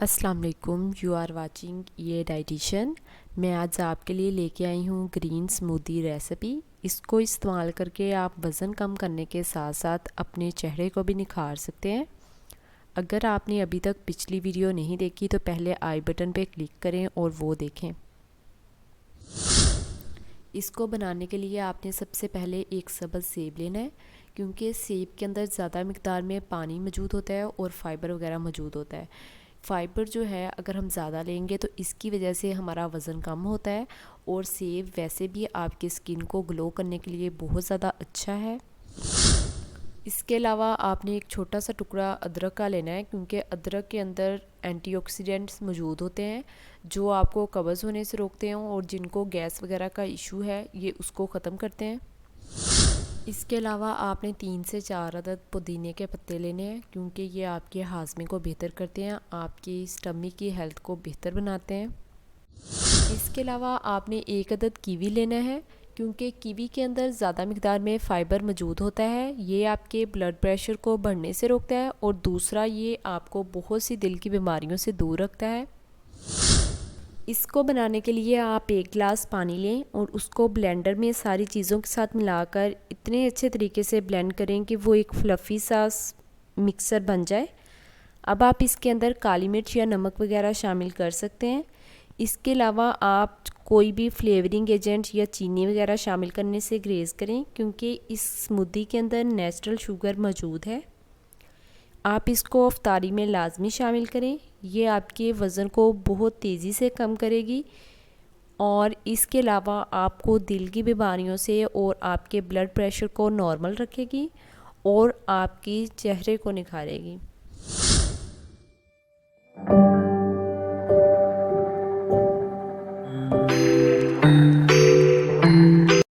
अस्सलाम वालेकुम, you are watching ये डाइटिशियन। मैं आज आपके लिए लेके आई हूँ ग्रीन स्मूदी रेसिपी। इसको इस्तेमाल करके आप वज़न कम करने के साथ साथ अपने चेहरे को भी निखार सकते हैं। अगर आपने अभी तक पिछली वीडियो नहीं देखी तो पहले आई बटन पे क्लिक करें और वो देखें। इसको बनाने के लिए आपने सबसे पहले एक सब्ज़ सेब लेना है, क्योंकि सेब के अंदर ज़्यादा मिक़दार में पानी मौजूद होता है और फाइबर वगैरह मौजूद होता है। फ़ाइबर जो है अगर हम ज़्यादा लेंगे तो इसकी वजह से हमारा वज़न कम होता है, और सेब वैसे भी आपकी स्किन को ग्लो करने के लिए बहुत ज़्यादा अच्छा है। इसके अलावा आपने एक छोटा सा टुकड़ा अदरक का लेना है, क्योंकि अदरक के अंदर एंटीऑक्सीडेंट्स मौजूद होते हैं जो आपको कब्ज़ होने से रोकते हैं, और जिनको गैस वगैरह का इशू है ये उसको ख़त्म करते हैं। इसके अलावा आपने 3 से 4 अदद पुदीने के पत्ते लेने हैं, क्योंकि ये आपके हाजमे को बेहतर करते हैं, आपकी स्टमक की हेल्थ को बेहतर बनाते हैं। इसके अलावा आपने 1 अदद कीवी लेना है, क्योंकि कीवी के अंदर ज़्यादा मिक़दार में फ़ाइबर मौजूद होता है। ये आपके ब्लड प्रेशर को बढ़ने से रोकता है, और दूसरा ये आपको बहुत सी दिल की बीमारियों से दूर रखता है। इसको बनाने के लिए आप 1 गिलास पानी लें और उसको ब्लेंडर में सारी चीज़ों के साथ मिलाकर इतने अच्छे तरीके से ब्लेंड करें कि वो एक फ्लफ़ी सा मिक्सर बन जाए। अब आप इसके अंदर काली मिर्च या नमक वगैरह शामिल कर सकते हैं। इसके अलावा आप कोई भी फ्लेवरिंग एजेंट या चीनी वगैरह शामिल करने से ग्रेज़ करें, क्योंकि इस स्मूदी के अंदर नेचुरल शुगर मौजूद है। आप इसको अफ्तारी में लाजमी शामिल करें, ये आपके वज़न को बहुत तेज़ी से कम करेगी, और इसके अलावा आपको दिल की बीमारियों से और आपके ब्लड प्रेशर को नॉर्मल रखेगी और आपकी चेहरे को निखारेगी।